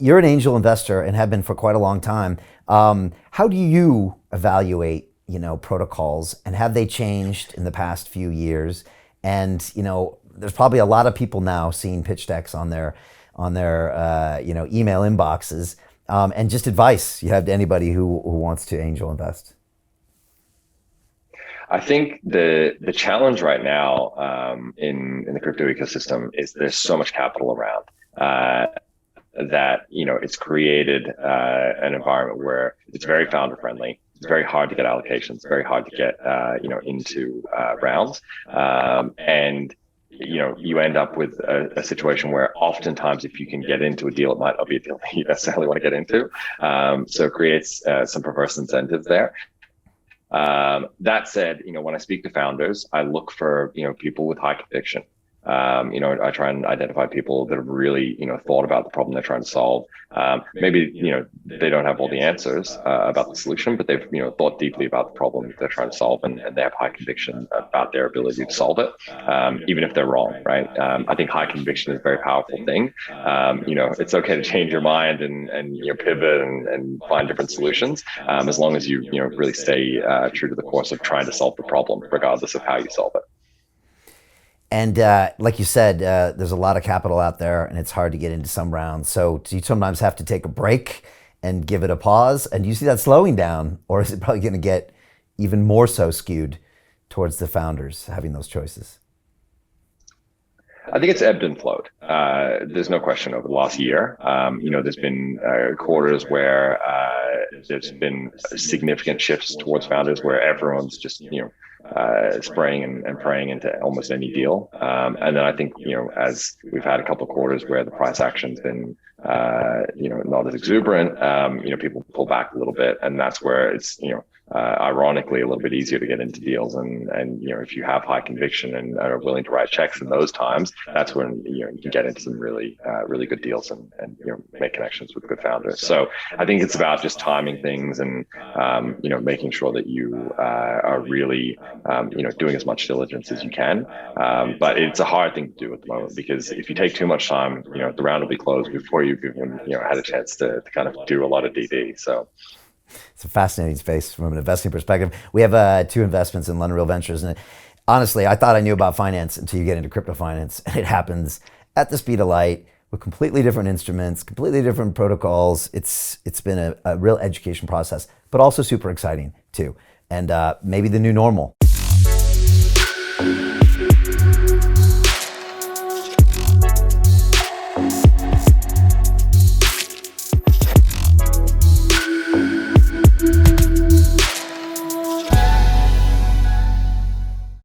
you're an angel investor and have been for quite a long time. How do you evaluate, protocols, and have they changed in the past few years? And there's probably a lot of people now seeing pitch decks on their email inboxes. And just advice you have to anybody who wants to angel invest. I think the challenge right now in the crypto ecosystem is there's so much capital around that it's created an environment where it's very founder friendly. It's very hard to get allocations. Very hard to get into rounds, and you end up with a situation where oftentimes if you can get into a deal, it might not be a deal that you necessarily want to get into. So it creates some perverse incentives there. That said, when I speak to founders, I look for, people with high conviction. I try and identify people that have really, thought about the problem they're trying to solve. Maybe, they don't have all the answers about the solution, but they've, thought deeply about the problem they're trying to solve, and they have high conviction about their ability to solve it, even if they're wrong, right? I think high conviction is a very powerful thing. It's okay to change your mind and pivot and find different solutions, as long as you, really stay true to the course of trying to solve the problem, regardless of how you solve it. And like you said, there's a lot of capital out there and it's hard to get into some rounds. So do you sometimes have to take a break and give it a pause? And do you see that slowing down, or is it probably going to get even more so skewed towards the founders having those choices? I think it's ebbed and flowed. There's no question over the last year. There's been quarters where there's been significant shifts towards founders where everyone's just, spraying and praying into almost any deal. And then I think, as we've had a couple of quarters where the price action's been, not as exuberant, people pull back a little bit, and that's where it's, ironically a little bit easier to get into deals. And if you have high conviction and are willing to write checks in those times, that's when, you can get into some really good deals and make connections with good founders. So I think it's about just timing things and, making sure that you are really, doing as much diligence as you can. But it's a hard thing to do at the moment, because if you take too much time, the round will be closed before you've even, had a chance to kind of do a lot of DD. So it's a fascinating space from an investing perspective. We have 2 investments in London Real Ventures, and honestly, I thought I knew about finance until you get into crypto finance, and it happens at the speed of light with completely different instruments, completely different protocols. It's been a real education process, but also super exciting too, and maybe the new normal.